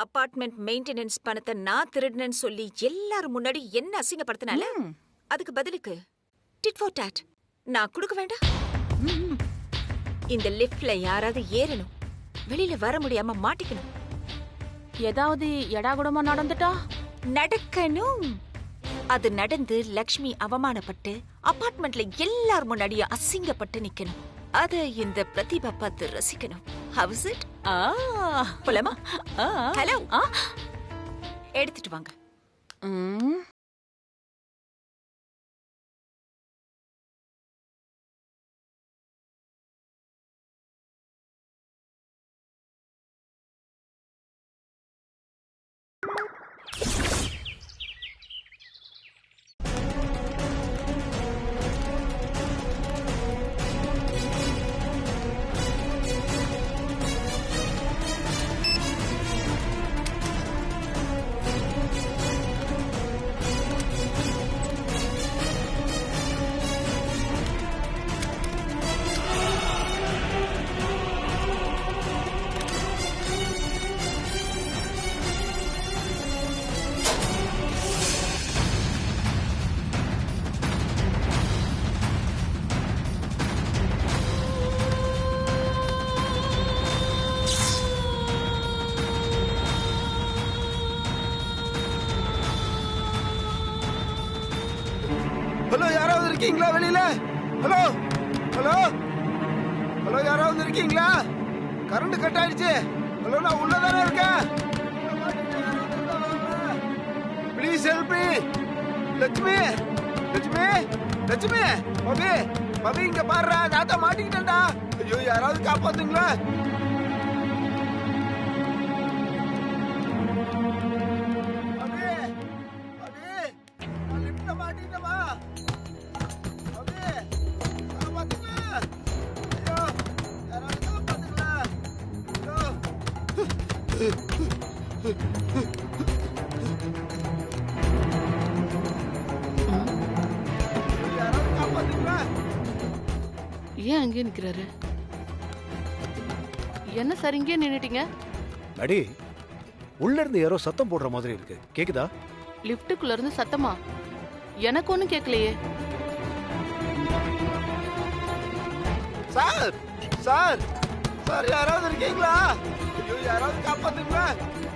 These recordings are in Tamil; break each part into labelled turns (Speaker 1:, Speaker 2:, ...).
Speaker 1: அபார்ட்மெண்ட் மெயின்டெனன்ஸ் பணத்தை நான் திருடுனேன்னு சொல்லி எல்லாரும் முன்னாடி என்ன அசிங்கப்படுத்தினால அதுக்கு பதிலுக்கு டிட் ஃபார் டாட் நான் கொடுக்க வேண்டாம். இந்த லிஃப்ட்ல யாராவது ஏறணும், வெளியில வர முடியாம மாட்டிக்கணும்.
Speaker 2: ஏதாவது எடாகுடமா நடந்துட்டா
Speaker 1: நடக்கணும். அது நடந்து லக்ஷ்மி அவமானப்பட்டு அபார்ட்மெண்ட்ல எல்லார் முன்னாடியும் அசிங்கப்பட்டு நிக்கணும். அத இந்த பிரதிபா பார்த்து ரசிக்கணும். How is it? போலாமா? ஹலோ, எடுத்துட்டு வாங்க.
Speaker 3: ஹலோ, யாராவது இருக்கீங்களா வெளியில? ஹலோ ஹலோ ஹலோ, யாராவது இருக்கீங்களா? கரண்ட் கட் ஆயிடுச்சு. ஹலோ, நான் உள்ளதானே இருக்கேன். Please help me. Lakshmi Lakshmi Lakshmi, Pavi Pavi, இங்க பாருடா, தாத்தா மாட்டிக்கிட்டேன்டா. ஐயோ, யாராவது காப்பாத்துங்களா?
Speaker 2: ஏன் அங்கே நிக்கிறாரு? என்ன சார் இங்கே நின்னுட்டீங்க?
Speaker 4: அடி, உள்ள இருந்து யாரோ சத்தம் போடுற மாதிரி இருக்கு. கேக்குதா?
Speaker 2: லிப்டுக்குள்ள இருந்து சத்தமா? எனக்கு ஒண்ணும் கேட்கலையே.
Speaker 3: சார் சார் சார், யாராவது இருக்கீங்களா? ஐயோ, யாராவது காப்பாத்துங்களா?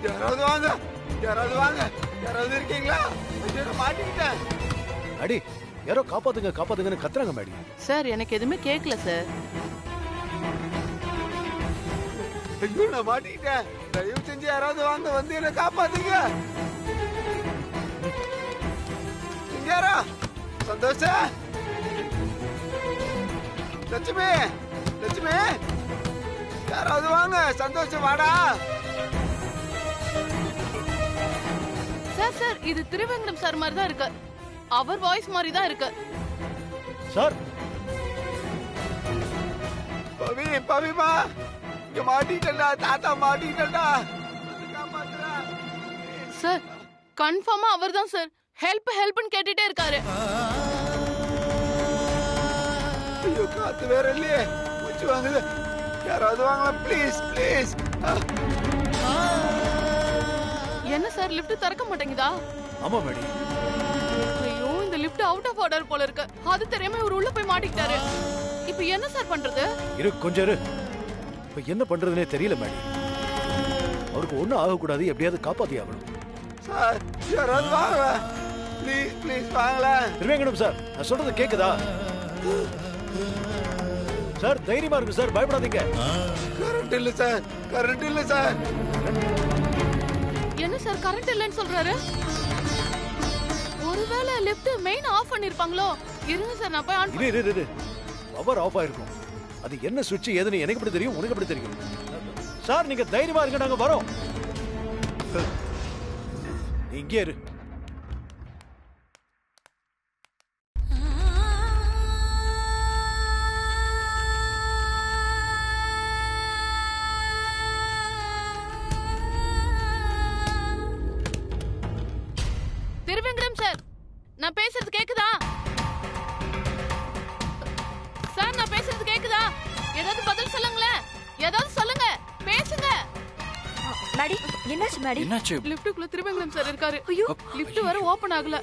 Speaker 3: யாராவது வாங்க, யாராவது வாங்க, யாராவது இருக்கீங்களா? ஐயோ, மாட்டிக்கிட்டேன்.
Speaker 4: அடி, யாரோ காப்பாத்துங்க காப்பாத்துங்கன்னு கத்துறாங்க மேடி.
Speaker 2: சார், எனக்கு எதுவுமே கேட்கல சார்.
Speaker 3: ஐயோ, நான் மாட்டிக்கிட்டேன். தயவு செஞ்சு யாராவது வாங்க, வந்து என்ன காப்பாத்துங்க. யாரா? சந்தோஷ, லட்சுமி லட்சுமி, யாராவது வாங்க. சந்தோஷம், வாடா.
Speaker 2: சார் சார், இது திருவேங்கடம் சார் மாதிரி தான் இருக்கு. அவர் வாய்ஸ் மாதிரி தான் இருக்கு.
Speaker 4: சார்,
Speaker 3: பவி பவிமா, இங்க மாட்டிட்டா, தாத்தா மாட்டிட்டா.
Speaker 2: சார், கன்ஃபார்மா அவர் தான் சார். ஹெல்ப் ஹெல்ப்னு கேட்டுட்டே இருக்காரு.
Speaker 3: ஐயோ, காத்து வேற இல்லையே, மூச்சு வாங்குது. யாராவது வாங்கல, ப்ளீஸ் ப்ளீஸ்.
Speaker 2: என்ன சார், லிஃப்ட் திறக்க மாட்டேங்குதா?
Speaker 4: ஆமா மேடி.
Speaker 2: ஐயோ, இந்த லிஃப்ட் அவுட் ஆஃப் ஆர்டர் போல இருக்கு. அது தெரியாம இவர் உள்ள போய் மாட்டிக்கிட்டாரு. இப்போ என்ன சார் பண்றது?
Speaker 4: இரு, கொஞ்சம் இரு. இப்ப என்ன பண்றதுனே தெரியல மேடி. அவருக்கு ஒண்ணும் ஆகக்கூடாது, எப்படியாவது காப்பாத்தி ஆகணும்.
Speaker 3: சார், யாராவது வாங்க, ப்ளீஸ் ப்ளீஸ் வாங்கல.
Speaker 4: திருவேங்கடம் சார், நான் சொல்றது கேக்குதா? சார், தைரியமா இருக்கு சார், பயப்படாதீங்க.
Speaker 3: கரண்ட் இல்ல சார், கரண்ட் இல்ல சார்.
Speaker 2: என்ன சார், கரண்ட் இல்லன்னு சொல்றாரு? ஒருவேளை லிஃப்ட் மெயின் ஆஃப் பண்ணிருப்பாங்களோ? இருங்க சார், நான் போய் ஆன்
Speaker 4: இரு இரு இரு, பவர் ஆஃப் ஆயிருக்கும். அது என்ன சுவிட்ச் ஏதுன்னு எனக்கு எப்படி தெரியும், உனக்கு எப்படி தெரியும்? சார், நீங்க தைரியமா இருங்க, நாங்க வரோம். இங்கே இரு.
Speaker 2: திருவேங்கடம் சார், நான் பேசுறது கேக்குதா? சார், நான் பேசுறது கேக்குதா? ஏதாவது பதில் சொல்லுங்களேன், ஏதாவது சொல்லுங்க, பேசுங்க.
Speaker 5: மேடி என்னாச்சு மேடி?
Speaker 6: என்னாச்சு?
Speaker 2: லிஃப்ட்டுக்குள்ள திருவேங்கடம் சார் இருக்காரு.
Speaker 5: ஐயோ
Speaker 2: லிஃப்ட் வர ஓபன் ஆகல.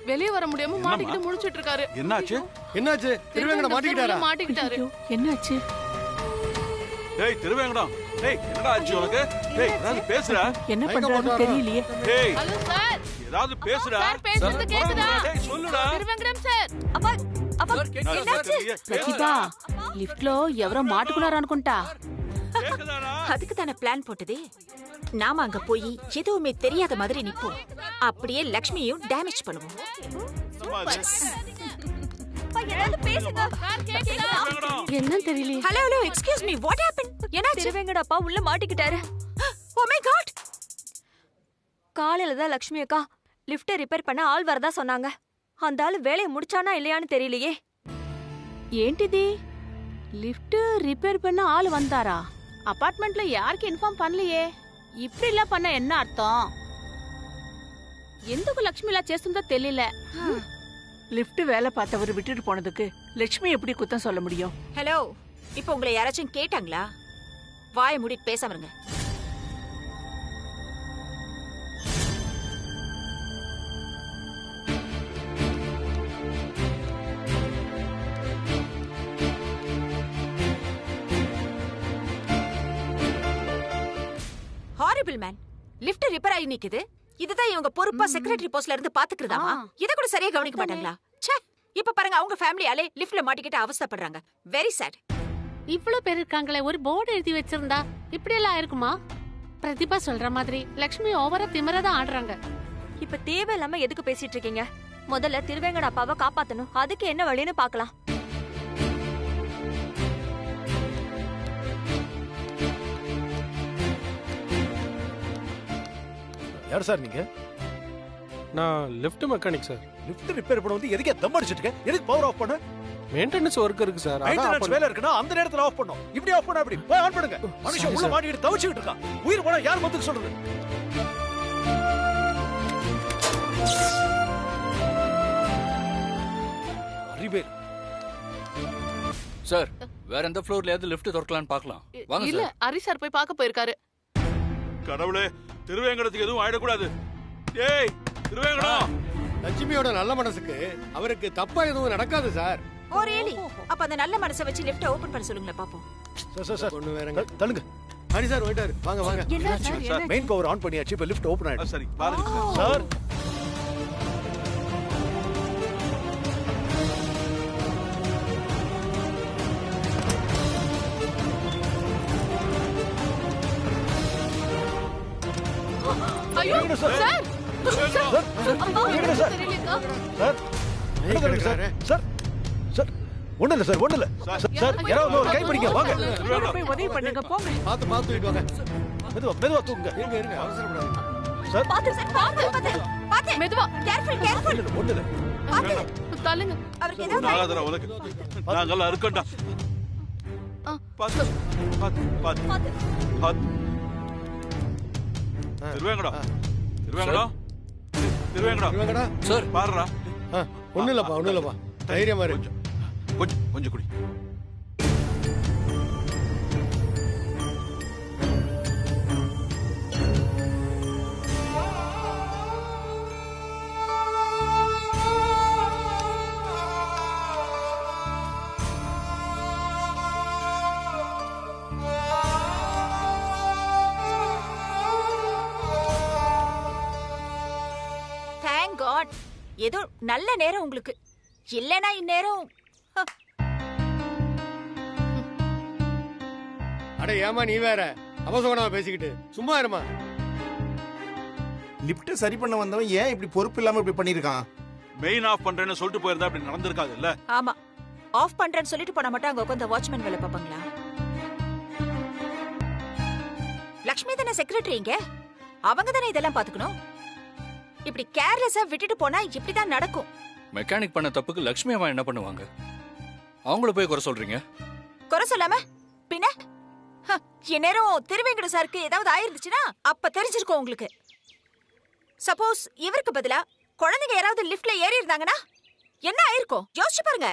Speaker 2: வெளிய வர முடியாம மாட்டிக்கிட்டு முழிச்சிட்டு இருக்காரு.
Speaker 6: என்னாச்சு?
Speaker 3: என்னாச்சு? திருவேங்கடம் மாட்டிக்கிட்டாரா?
Speaker 2: மாட்டிக்கிட்டாரு.
Speaker 5: என்னாச்சு?
Speaker 6: டேய் திருவேங்கடம், டேய் என்னடா ஆச்சு உனக்கு? டேய் ஏதாவது பேசுடா.
Speaker 5: என்ன பண்றாருன்னு தெரியலையே.
Speaker 6: டேய்
Speaker 2: ஹலோ சார்.
Speaker 6: ஏதாவது பேசுடா.
Speaker 2: சார் பேசுறது கேக்குதா?
Speaker 6: டேய் சொல்லுடா.
Speaker 2: திருவேங்கடம் சார்.
Speaker 5: அப்பா அப்பா
Speaker 6: என்னாச்சு?
Speaker 5: லக்கிதா లిఫ్ట్ లో ఎవరో మాటుకున్నారు అనుకుంటా.
Speaker 6: கேக்குதாடா?
Speaker 1: அதுக்கு தானே பிளான் போட்டதே. நாம அங்க போய் எதுவுமே தெரியாத மாதிரி நிப்போம். அப்படியே லக்ஷ்மியும் டேமேஜ் பண்ணுவோம்.
Speaker 2: சார் கேக்குதா?
Speaker 5: என்ன தெரியலையே.
Speaker 1: Hello hello excuse me, what happen? என்னாச்சு?
Speaker 5: திருவேங்கடப்பா உள்ள மாட்டிக்கிட்டாரு.
Speaker 1: Oh my God.
Speaker 5: காலையில தான் லட்சுமி அக்கா லிஃப்ட் ரிப்பேர் பண்ண ஆள் வரதா சொன்னாங்க. அந்த ஆள் வேலையை முடிச்சானா இல்லையான்னு தெரியலையே. ఏంటిది లిఫ్ట్ రిపేర్ பண்ண ஆள் வந்தாரா? அபார்ட்மெண்ட்ல யாருக்கு இன்ஃபார்ம் பண்ணலையே. இப்படி ఇలా பண்ண என்ன అర్థం? ఎందుకు లక్ష్మి ఇలా చేస్తుందో தெரியல.
Speaker 7: லிஃப்ட் வேலை பார்த்தவர் விட்டுட்டு போனதுக்கு லட்சுமி எப்படி குத்தம் சொல்ல முடியும்?
Speaker 1: ஹலோ, இப்போ உங்களை யாராச்சும் கேட்டாங்களா? வாயை மூடிட்டு பேசாம இருங்க. ஹாரிபிள் மேன், லிஃப்ட் ரிப்பேர் ஆகி நிக்குது. இதுதான் இவங்க பொறுப்பா செக்ரட்டரி போஸ்ட்ல இருந்து பாத்துக்கிறதாமா? இத கூட சரியா கவனிக்க மாட்டாங்களா? ச்சே, இப்ப பாருங்க அவங்க ஃபேமிலியாலே லிஃப்ட்ல மாட்டிக்கிட்டு அவஸ்தைப்படுறாங்க. Very sad.
Speaker 8: இவ்ளோ பேர் இருக்காங்களே, ஒரு போர்டு எழுதி வச்சிருந்தா இப்படி எல்லாம் இருக்குமா? பிரதிபா சொல்ற மாதிரி லக்ஷ்மி ஓவரா திமிரதான் ஆடுறாங்க.
Speaker 5: இப்ப தேவையில்லாம எதுக்கு பேசிட்டு இருக்கீங்க? முதல்ல திருவேங்கட அப்பாவை காப்பாத்தணும். அதுக்கு என்ன வழின்னு பாக்கலாம்.
Speaker 4: யார் சார் நீங்க?
Speaker 9: நான் lift mechanic sir.
Speaker 4: Lift repair பண்ண வந்து எதுக்கே தம் அடிச்சிட்டு இருக்க? எதுக்கு பவர் ஆஃப் பண்ண?
Speaker 9: மெயின்டெனன்ஸ் ஒர்க் இருக்கு சார்.
Speaker 4: மெயின்டெனன்ஸ் வேலை இருக்குன்னா அந்த நேரத்துல ஆஃப் பண்ணணும். இப்படி ஆஃப் பண்ண அப்படி போய் ஆன் பண்ணுங்க. மனுஷன் உள்ள மாட்டிட்டு தவிச்சிட்டு இருக்கான். உயிர் போனா யார் மத்துக்கு சொல்றது? அறிவே
Speaker 6: சார் வேற எந்த ஃப்ளோர்லயாவது லிஃப்ட் திறக்கலாம்னு பார்க்கலாம். வாங்க
Speaker 2: இல்ல,
Speaker 6: சார்.
Speaker 2: ஹரி சார் போய் பார்க்க போயிருக்காரு.
Speaker 6: கடவுளே, திருவேங்கடத்துக்கு எதுவும் ஆயிடக்கூடாது. டேய் திருவேங்கடம்.
Speaker 3: லட்சுமியோட நல்ல மனசுக்கு அவருக்கு தப்பா எதுவும் நடக்காது சார்.
Speaker 1: ஓ ரியலி? அப்ப அந்த நல்ல மனசை வச்சு லிஃப்ட் ஓபன் பண்ண சொல்லுங்களேன் பாப்போம்.
Speaker 4: சார்
Speaker 3: ஒண்ணு வேறங்க.
Speaker 4: தள்ளுங்க.
Speaker 3: ஹரி சார் போயிட்டாரு. வாங்க வாங்க.
Speaker 5: என்ன சார்?
Speaker 4: மெயின் பவர் ஆன் பண்ணியாச்சு. இப்ப லிஃப்ட் ஓபன் ஆயிடுச்சு.
Speaker 6: சரி பாருங்க
Speaker 4: சார்.
Speaker 2: ஐயோ சார்.
Speaker 4: சார்
Speaker 2: தெரியலக்கா.
Speaker 4: சார் என்ன சொல்லுங்க சார்? சார் சார் ஒண்ணு இல்ல சார், ஒண்ணு இல்ல சார். யாராவது ஒரு கை பிடிங்க வாங்க.
Speaker 7: போய் உதவி பண்ணுங்க போங்க.
Speaker 3: பாத்து பாத்து போயிட்டு வாங்க.
Speaker 4: மெதுவா மெதுவா தூக்குங்க.
Speaker 3: இருங்க இருங்க அவசரப்படாதீங்க.
Speaker 4: சார்
Speaker 1: பாத்து சார், பாத்து.
Speaker 2: மெதுவா.
Speaker 1: Careful careful.
Speaker 4: ஒண்ணு இல்ல.
Speaker 2: தள்ளுங்க.
Speaker 1: அவருக்கு ஏதாவது
Speaker 6: நாகாதரா உனக்கு நாங்கெல்லாம் இருக்கோம்டா. பாத்து பாத்து பாத்து பாத்து. திருவேங்கடம் திருவேங்கடம் திருவேங்கடம்
Speaker 3: திருவேங்கடா
Speaker 6: சார் பாருடா.
Speaker 3: ஒண்ணு இல்லப்பா தைரியமா இரு.
Speaker 6: கொஞ்சம் கொஞ்சம் குடி.
Speaker 1: Thank God. ஏதோ நல்ல நேரம் உங்களுக்கு. இல்லனா இந்நேரம்
Speaker 3: அட ஏமா நீ வேற அவசகனமா பேசிக்கிட்டு சும்மா இருமா.
Speaker 10: லிஃப்ட் சரி பண்ண வந்தவன் ஏன் இப்படி பொறுப்பு இல்லாம இப்படி பண்ணிருக்கான்?
Speaker 6: மெயின் ஆஃப் பண்றேன்னு சொல்லிட்டு போயிருந்தா அப்படி நடந்திருக்காது இல்ல?
Speaker 1: ஆமா, ஆஃப் பண்றேன்னு சொல்லிட்டு போனா மட்டும் அங்க உட்கார்ந்து வாட்ச்மேன் வேலை பார்ப்பாங்களா? லக்ஷ்மி தானே செக்ரட்டரிங்க, அவங்க தானே இதெல்லாம் பாத்துக்கணும். இப்படி கேர்லெஸ்ஸா விட்டுட்டு போனா இப்படிதான் நடக்கும்.
Speaker 6: மெக்கானிக் பண்ண தப்புக்கு லட்சுமி அம்மா என்ன பண்ணுவாங்க? அவங்கள போய் குறை சொல்றீங்க?
Speaker 1: குறை சொல்லாம பின்ன இந்நேரம் திருவேங்கட சாருக்கு ஏதாவது ஆயிருந்துச்சுன்னா அப்ப தெரிஞ்சிருக்கும் உங்களுக்கு. சப்போஸ் இவருக்கு பதிலா குழந்தைங்க யாராவது லிஃப்ட்ல ஏறி இருந்தாங்கன்னா என்ன ஆயிருக்கும் யோசிச்சு பாருங்க.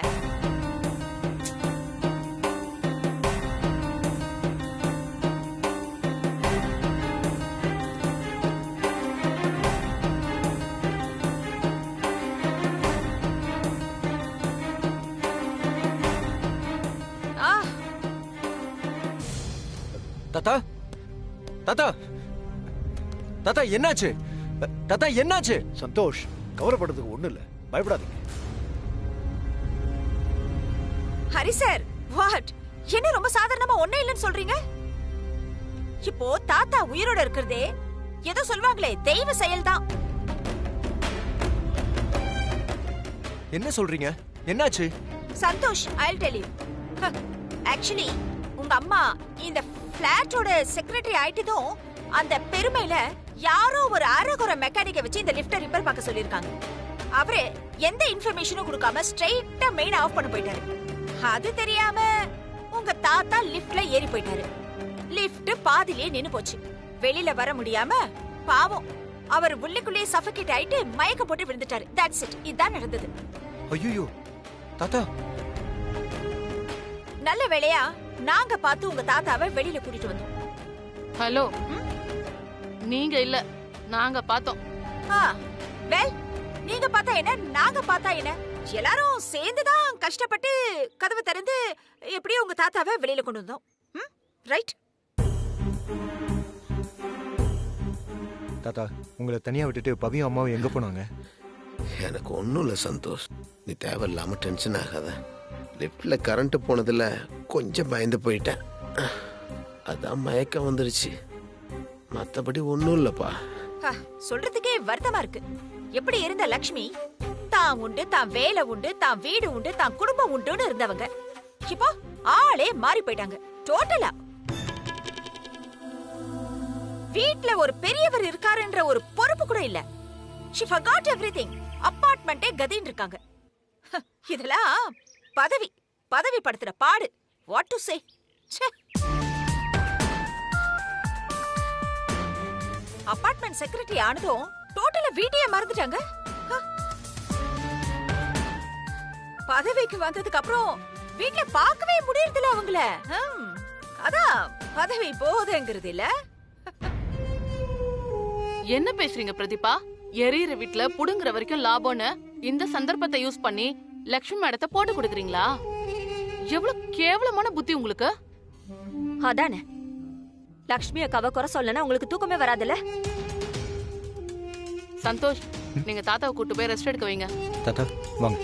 Speaker 11: தாத்தா தாத்தா தாத்தா என்னாச்சு? தாத்தா என்னாச்சு?
Speaker 4: சந்தோஷ், கவலைப்படுறதுக்கு ஒண்ணு இல்ல, பயப்படாதீங்க.
Speaker 1: Hari sir, what? என்ன ரொம்ப சாதாரணமா ஒண்ணே இல்லைன்னு சொல்றீங்க? இப்போ தாத்தா உயிரோட இருக்கிறதே ஏதோ சொல்வாங்களே தெய்வ செயல்தான்.
Speaker 11: என்ன சொல்றீங்க? என்னாச்சு?
Speaker 1: Santhosh, I'll tell you. Actually உங்க அம்மா இந்த பிளாட்டோட செக்ரட்டரி ஆயிட்டதும் அந்த பெருமையில யாரோ ஒரு அரகுற மெக்கானிக்கை வச்சு இந்த லிஃப்ட ரிப்பேர் பார்க்க சொல்லிருக்காங்க. அவரு எந்த இன்ஃபர்மேஷனும் கொடுக்காம ஸ்ட்ரைட்டா மெயின் ஆஃப் பண்ண போயிட்டாரு. அது தெரியாம உங்க தாத்தா லிஃப்ட்ல ஏறி போயிட்டாரு. லிஃப்ட் பாதியிலே நின்னு போச்சு. வெளியில வர முடியாம பாவம் அவர் உள்ளுக்குள்ளே சஃபகேட் ஆயிட்டு மயக்க போட்டு விழுந்துட்டாரு. That's it. இதான் நடந்தது.
Speaker 11: ஐயோ தாத்தா,
Speaker 1: நல்ல வேளையா நாங்க பார்த்து உங்க தாத்தாவை வெளியில கூட்டிட்டு வந்தோம்.
Speaker 2: ஹலோ, நீங்க இல்ல, நாங்க பார்த்தோம்.
Speaker 1: வெல், நீங்க பார்த்தா என்ன, நாங்க பார்த்தா என்ன, எல்லாரும் சேர்ந்துதான் கஷ்டப்பட்டு கதவு திறந்து எப்படியோ உங்க தாத்தாவை வெளியில கொண்டு வந்தோம். ரைட்?
Speaker 11: தாத்தா, உங்களை தனியா விட்டுட்டு பவியும் அம்மாவும் எங்க போனாங்க?
Speaker 3: எனக்கு ஒன்றும் இல்லை சந்தோஷ், நீ தேவையில்லாம டென்ஷன் ஆகாத. லிஃப்ட்ல கரண்ட் போனதுல கொஞ்சம் பயந்து போயிட்டேன், அதான் மயக்கம் வந்துருச்சு. மற்றபடி ஒன்றும் இல்லைப்பா.
Speaker 1: சொல்றதுக்கே வருத்தமா இருக்கு. எப்படி இருந்த லக்ஷ்மி தான் உண்டு, தான் வேலை உண்டு, தான் வீடு உண்டு, தான் குடும்பம் உண்டுன்னு இருந்தவங்க இப்போ ஆளே மாறி போயிட்டாங்க டோட்டலா. வீட்ல ஒரு பெரியவர் இருக்காருன்ற ஒரு பொறுப்பு கூட இல்ல. She forgot everything. அபார்ட்மெண்டே கதின்னு இருக்காங்க. இதெல்லாம் பதவி படுத்துற பாடு. What to say? Apartment secretary ஆனதும் டோட்டலா வீட்டையே மறந்துட்டாங்க. பதவிக்கு வந்ததுக்கு அப்புறம் வீட்ல பார்க்கவே முடியறதில்ல அவங்கள. அதான் பதவி போகுதுங்கிறது இல்ல.
Speaker 2: என்ன பேசுறீங்க பிரதீபா? எரியிற வீட்ல புடுங்குற வரைக்கும் லாபம்னு இந்த சந்தர்ப்பத்தை யூஸ் பண்ணி லட்சுமி மேடத்தை போட்டு கொடுக்குறீங்களா? எவ்வளவு கேவலமான புத்தி உங்களுக்கு.
Speaker 5: அதானே, லக்ஷ்மி அக்காவை குறை சொல்லனா உங்களுக்கு தூக்கமே வராதுல்ல.
Speaker 2: சந்தோஷ், நீங்க தாத்தாவை கூட்டு போய் ரெஸ்ட் எடுக்க வைங்க.
Speaker 11: தாத்தா வாங்க.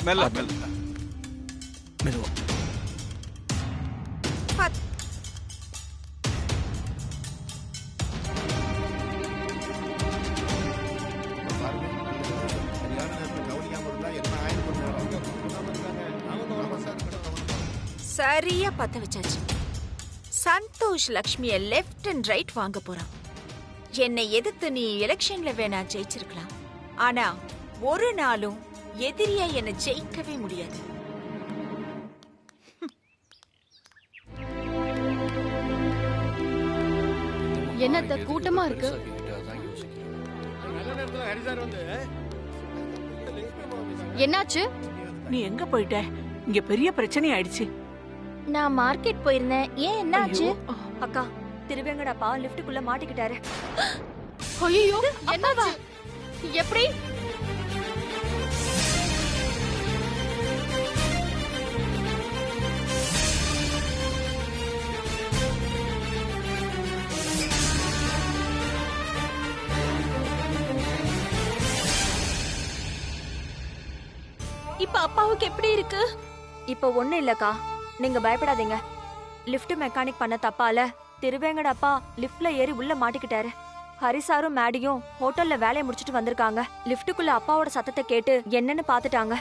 Speaker 6: மெல்ல மெல்ல
Speaker 11: மெதுவா.
Speaker 1: சரியா பத்த வச்சாச்சு. சந்தோஷ் லக்ஷ்மிய லெஃப்ட் அண்ட் ரைட் வாங்க போறான். என்னை எதிர்த்து நீ எலெக்ஷன்ல வேணா ஜெயிச்சிருக்கலாம், ஆனா ஒரு நாளும் எதிரியா என்ன ஜெயிக்கவே முடியாது.
Speaker 2: என்னத்த கூட்டமா இருக்கு? என்னாச்சு?
Speaker 7: நீ எங்க போயிட்ட? இங்க பெரிய பிரச்சனை ஆயிடுச்சு.
Speaker 5: நான் மார்க்கெட் போயிருந்தேன். ஏன் என்னாச்சு? அக்கா, திருவேங்கடப்பா லிஃப்ட்டுக்குள்ள மாட்டிக்கிட்டாரு.
Speaker 2: ஐயோ, என்னவா? எப்படி?
Speaker 5: இப்ப அப்பாவுக்கு எப்படி இருக்கு? இப்ப ஒண்ணு இல்லக்கா, நீங்க பயப்படாதீங்க. லிஃப்ட் மெக்கானிக் பண்ண தப்பால திருவேங்கடப்பா லிஃப்ட்ல ஏறி உள்ள மாட்டிக்கிட்டாரு. ஹரிசாரும் மேடியும் ஹோட்டல்ல வேலையை முடிச்சிட்டு வந்திருக்காங்க. லிஃப்ட்டுக்குள்ள அப்பாவோட சத்தத்தை கேட்டு என்னன்னு பாத்துட்டாங்க.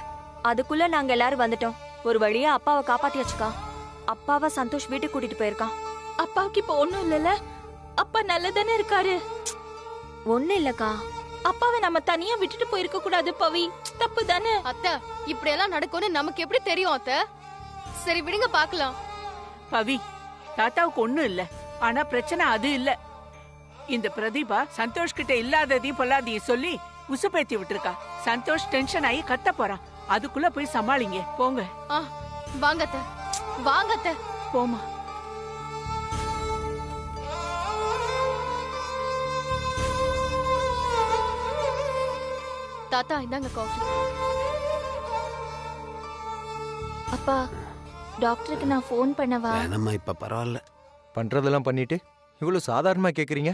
Speaker 5: அதுக்குள்ள நாங்க எல்லாரும் வந்துட்டோம். ஒரு வழியா அப்பாவை காப்பாத்தியாச்சுக்கா. அப்பாவை சந்தோஷ் வீட்டுக்கு கூட்டிட்டு போயிருக்கான்.
Speaker 12: அப்பாவுக்கு இப்ப ஒண்ணும் இல்லல? அப்பா நல்லதானே இருக்காரு?
Speaker 5: ஒண்ணு இல்லக்கா.
Speaker 12: அப்பாவை நம்ம தனியா விட்டுட்டு போயிருக்க கூடாது பவி, தப்பு தானே?
Speaker 2: அத்தை, இப்படி எல்லாம் நடக்கும்னு நமக்கு எப்படி தெரியும் அத்தை? சரி விடுங்க பாக்கலாம்.
Speaker 7: பவி, தாத்தாவுக்கு ஒண்ணும் இல்ல, ஆனா பிரச்சனை அது இல்ல. இந்த பிரதீபா சந்தோஷ் கிட்ட இல்லாததையும் பொல்லாதையும் சொல்லி உசுப்பேத்தி விட்டுருக்கா. சந்தோஷ் டென்ஷன் ஆகி கத்த போறான். அதுக்குள்ள போய் சமாளிங்க. போங்க.
Speaker 2: வாங்க அத்தை, வாங்க அத்தை.
Speaker 7: போமா.
Speaker 2: தாத்தா, இந்தாங்க காஃபி.
Speaker 12: அப்பா, டாக்டருக்கு நான் ஃபோன் பண்ணவா?
Speaker 3: வேணாம்மா, இப்ப பரவாயில்ல.
Speaker 11: பண்றதெல்லாம் பண்ணிட்டு இவ்வளவு சாதாரணமா கேக்குறீங்க?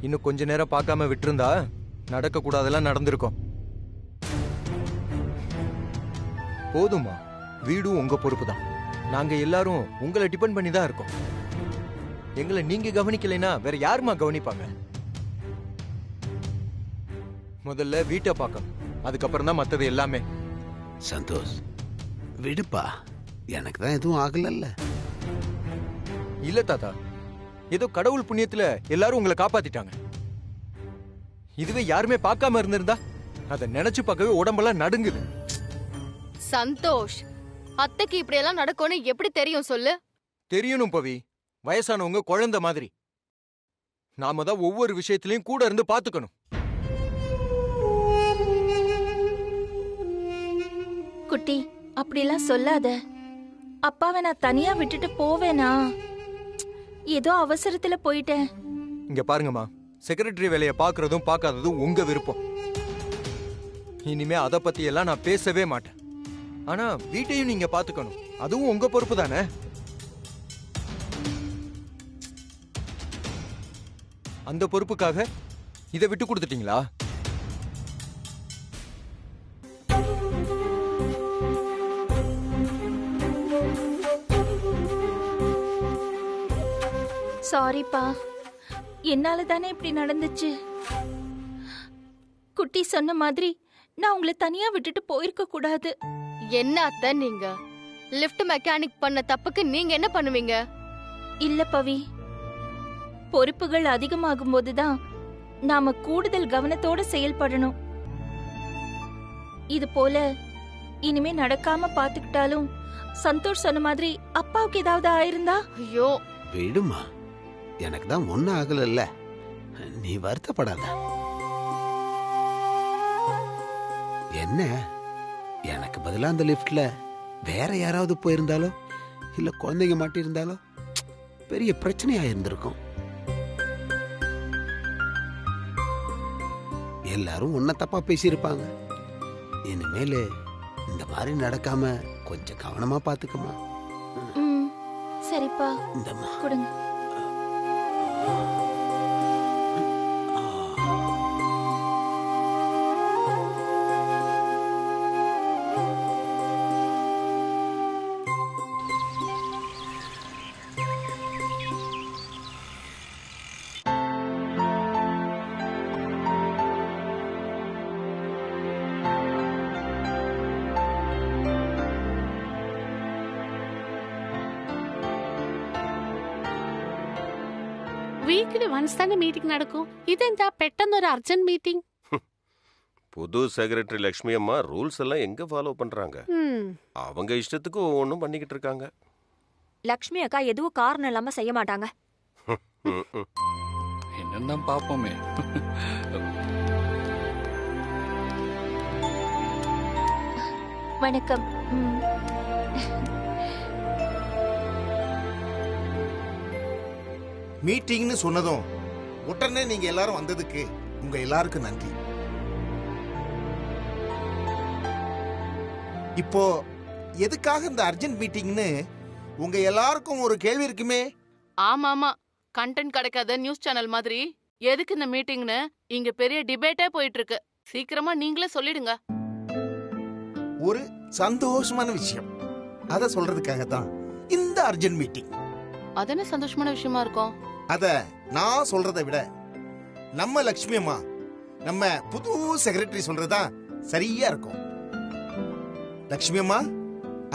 Speaker 11: இன்னும் கொஞ்ச நேரம் பார்க்காம விட்டிருந்தா நடக்க கூடாதெல்லாம் நடந்திருக்கும். போதுமா, வீடும் உங்க பொறுப்பு தான். நாங்க எல்லாரும் உங்களை டிபெண்ட் பண்ணி தான் இருக்கோம். எங்களை நீங்க கவனிக்கலைன்னா வேற யாருமா கவனிப்பாங்க? முதல்ல வீட்டை பார்க்கணும், அதுக்கப்புறம் தான் மத்தது எல்லாமே.
Speaker 3: சந்தோஷ், விடுப்பா, எனக்கு தான் எதுவும் ஆகலல்ல.
Speaker 11: இல்ல தாத்தா, ஏதோ கடவுள் புண்ணியத்துல எல்லாரும் உங்களை காப்பாத்திட்டாங்க. இதுவே யாருமே பார்க்காம இருந்திருந்தா அதை நினைச்சு பார்க்கவே உடம்பெல்லாம் நடுங்குது.
Speaker 13: சந்தோஷ், அத்தைக்கு இப்படி எல்லாம் நடக்கும்னு எப்படி தெரியும் சொல்லு?
Speaker 11: தெரியணும் பவி, வயசானவங்க குழந்தை மாதிரி. நாம தான் ஒவ்வொரு விஷயத்திலையும் கூட இருந்து பாத்துக்கணும்.
Speaker 12: குட்டி, அப்படிலாம் சொல்லாத. அப்பாவை நான் தனியா விட்டுட்டு போவேனா? ஏதோ அவசரத்துல போயிட்டேன்.
Speaker 11: இங்க பாருங்கம்மா, செக்ரட்டரி வேலையை பாக்குறதும் பார்க்காததும் உங்க விருப்பம். இனிமே அதை பத்தி எல்லாம் நான் பேசவே மாட்டேன். ஆனா வீட்டையும் நீங்க பாத்துக்கணும், அதுவும் உங்க பொறுப்பு தானே. அந்த பொறுப்புக்காக இதை விட்டு கொடுத்துட்டீங்களா?
Speaker 12: சாரிப்பா, என்னால தானே இப்படி நடந்துச்சு. குட்டி சொன்ன மாதிரி நான் உங்களை தனியா விட்டுட்டு போயிருக்க கூடாது.
Speaker 13: என்ன அத்தை நீங்க? லிஃப்ட் மெக்கானிக் பண்ண தப்புக்கு நீங்க என்ன பண்ணுவீங்க?
Speaker 12: இல்ல பவி, பொறுப்புகள் அதிகமாகும் போதுதான் நாம கூடுதல் கவனத்தோட செயல்படணும். இது போல இனிமே நடக்காம பாத்துக்கிட்டாலும் சந்தோஷ் சொன்ன மாதிரி அப்பாவுக்கு ஏதாவது ஆயிருந்தா?
Speaker 13: ஐயோ
Speaker 3: விடுமா, எனக்கு தான் ஒன்னும் ஆகலல்ல, நீ வருத்தப்படாத. என்ன, எனக்கு பதிலா அந்த லிஃப்ட்ல வேற யாராவது போயிருந்தாலோ இல்ல குழந்தைங்க மாட்டிருந்தாலோ பெரிய பிரச்சனையா இருந்திருக்கும். எல்லாரும் உன்னை தப்பா பேசியிருப்பாங்க. இனிமேல இந்த மாதிரி நடக்காம கொஞ்சம் கவனமா பாத்துக்கமா.
Speaker 12: சரிப்பா, கொடுங்க.
Speaker 8: വീക്കിലി വൺസ് തന്നെ മീറ്റിംഗ് നടക്കും. ഇതെന്താ പെട്ടെന്നൊരു അർജന്റ് മീറ്റിംഗ്?
Speaker 14: புது செக்ரட்டரி லட்சுமி அம்மா ரூல்ஸ் எல்லாம் எங்க ஃபாலோ பண்றாங்க? அவங்க இஷ்டத்துக்கு ஒவ்வொன்றும் பண்ணிக்கிட்டு இருக்காங்க.
Speaker 5: லக்ஷ்மி அக்கா எதுவும் காரணம் இல்லாம செய்ய மாட்டாங்க.
Speaker 6: என்னன்னா பாப்போமே.
Speaker 12: வணக்கம்.
Speaker 10: மீட்டிங்னு சொன்னதும் உடனே நீங்க எல்லாரும் வந்ததுக்கு உங்க எல்லாருக்கும் நன்றி. இப்போ எதுக்காக இந்த அர்ஜென்ட் மீட்டிங்னு உங்க எல்லாருக்கும் ஒரு கேள்வி இருக்குமே.
Speaker 2: ஆமா ஆமா, கண்டென்ட் கிடைக்காத நியூஸ் சேனல் மாதிரி எதுக்கு இந்த மீட்டிங்னு இங்க பெரிய டிபேட்டே போயிட்டு இருக்கு. சீக்கிரமா நீங்களே சொல்லிடுங்க.
Speaker 10: ஒரு சந்தோஷமான விஷயம், அத சொல்றதுக்காக தான் இந்த அர்ஜென்ட் மீட்டிங்.
Speaker 2: அது என்ன சந்தோஷமான விஷயமா இருக்கும்?
Speaker 10: அத நான் சொல்றதை விட நம்ம லட்சுமி அம்மா, நம்ம புது செக்ரட்டரி சொல்றதா சரியா இருக்கும். லட்சுமி அம்மா,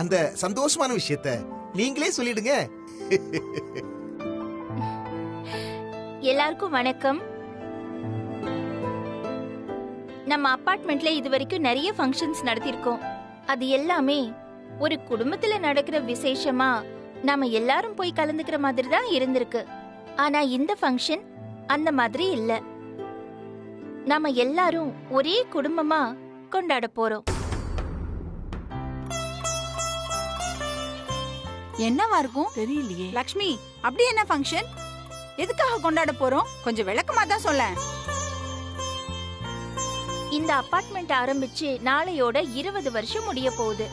Speaker 10: அந்த சந்தோஷமான விஷயத்தை நீங்களே சொல்லிடுங்க.
Speaker 12: எல்லாருக்கும் வணக்கம். நம்ம அபார்ட்மெண்ட்ல இது வரைக்கும் நிறைய ஃபங்க்ஷன்ஸ் நடத்திருக்கோம். அது எல்லாமே ஒரு குடும்பத்துல நடக்கிற விசேஷமா நாம எல்லாரும் போய் கலந்துக்கிற மாதிரி தான் இருந்திருக்கு. ஆனா இந்த ஃபங்க்ஷன் அந்த மாதிரி இல்ல. நாம எல்லாரும் ஒரே குடும்பமா கொண்டாட போறோம்.
Speaker 15: என்னவா இருக்கும்
Speaker 7: தெரியலையே.
Speaker 15: லக்ஷ்மி, அப்படி என்ன ஃபங்க்ஷன்? எதுக்காக கொண்டாட போறோம்? கொஞ்சம் விளக்கமா தான் சொல்ல.
Speaker 12: இந்த அபார்ட்மெண்ட் ஆரம்பிச்சு நாளையோட 20 வருஷம் முடிய போகுது.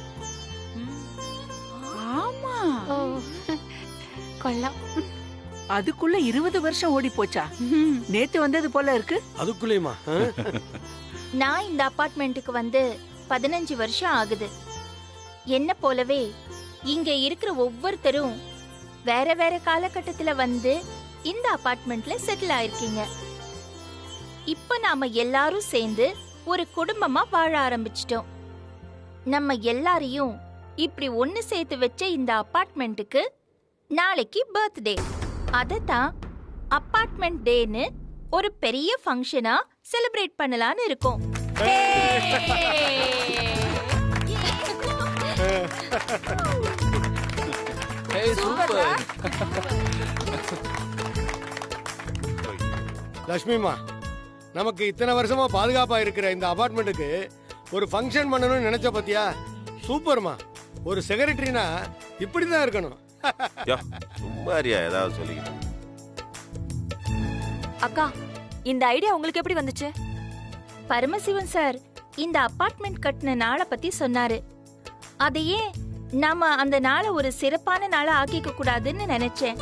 Speaker 8: கொள்ளம்.
Speaker 7: அதுக்குள்ள 20 வருஷம் ஓடி போச்சா? நேத்து வந்தது போல இருக்கு.
Speaker 9: அதுக்குள்ளேயுமா?
Speaker 12: நான் இந்த அபார்ட்மெண்ட்டுக்கு வந்து 15 வருஷம் ஆகுது. என்ன போலவே இங்க இருக்கிற ஒவ்வொருத்தரும் வேற வேற காலகட்டத்துல வந்து இந்த அபார்ட்மெண்ட்ல செட்டில் ஆயிருக்கீங்க. இப்ப நாம எல்லாரும் சேர்ந்து ஒரு குடும்பமா வாழ ஆரம்பிச்சிட்டோம். நம்ம எல்லாரையும் இப்படி ஒன்னு சேர்த்து வச்ச இந்த அபார்ட்மெண்ட்டுக்கு நாளைக்கு பர்த்டே. அதத்தான் அபார்ட்மெண்ட் டேன்னு ஒரு பெரிய ஃபங்க்ஷனா செலிப்ரேட் பண்ணலாம்னு இருக்கோம்.
Speaker 16: லட்சுமிமா, நமக்கு இத்தனை வருஷமா பாதுகாப்பா இருக்கிற இந்த அபார்ட்மெண்ட்டுக்கு ஒரு ஃபங்க்ஷன் பண்ணணும்னு நினைச்ச பத்தியா? சூப்பர்மா. ஒரு செக்ரட்டரினா இப்படிதான் இருக்கணும்.
Speaker 14: சும்மாரியா ஏதாவது சொல்லிக்கிட்டு.
Speaker 5: அக்கா, இந்த ஐடியா உங்களுக்கு எப்படி வந்துச்சு?
Speaker 12: பரமசிவன் சார் இந்த அபார்ட்மெண்ட் கட்டின நாளை பத்தி சொன்னாரு. அதையே நாம அந்த நாளை ஒரு சிறப்பான நாளா ஆக்கிக்க கூடாதுன்னு நினைச்சேன்.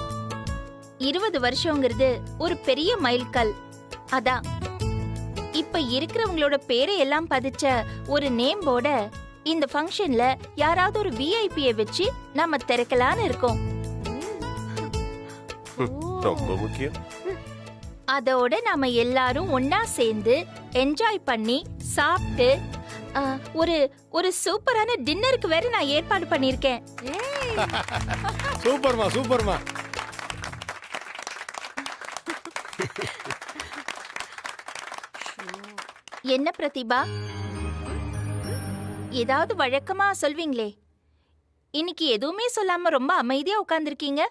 Speaker 12: 20 வருஷங்கிறது ஒரு பெரிய மைல்கல். அதான் இப்ப இருக்கிறவங்களோட பேரை எல்லாம் பதிச்ச ஒரு நேம் போர்ட இந்த ஃபங்க்ஷன்ல யாராவது ஒரு விஐபியை வச்சு நாம திறக்கலான்னு இருக்கோம்.
Speaker 14: ரொம்ப முக்கியம்.
Speaker 12: அதோட நாம எல்லாரும் ஒன்னா சேர்ந்து என்ஜாய் பண்ணி சாப்பிட்டு ஒரு ஒரு சூப்பரான டின்னருக்கு வேற நான் ஏற்பாடு பண்ணிருக்கேன்.
Speaker 16: சூப்பர்மா, சூப்பர்மா.
Speaker 12: என்ன பிரதிபா, ஏதாவது வழக்கமா சொல்வீங்களே, இன்னைக்கு எதுவுமே சொல்லாம ரொம்ப அமைதியா உட்கார்ந்திருக்கீங்க.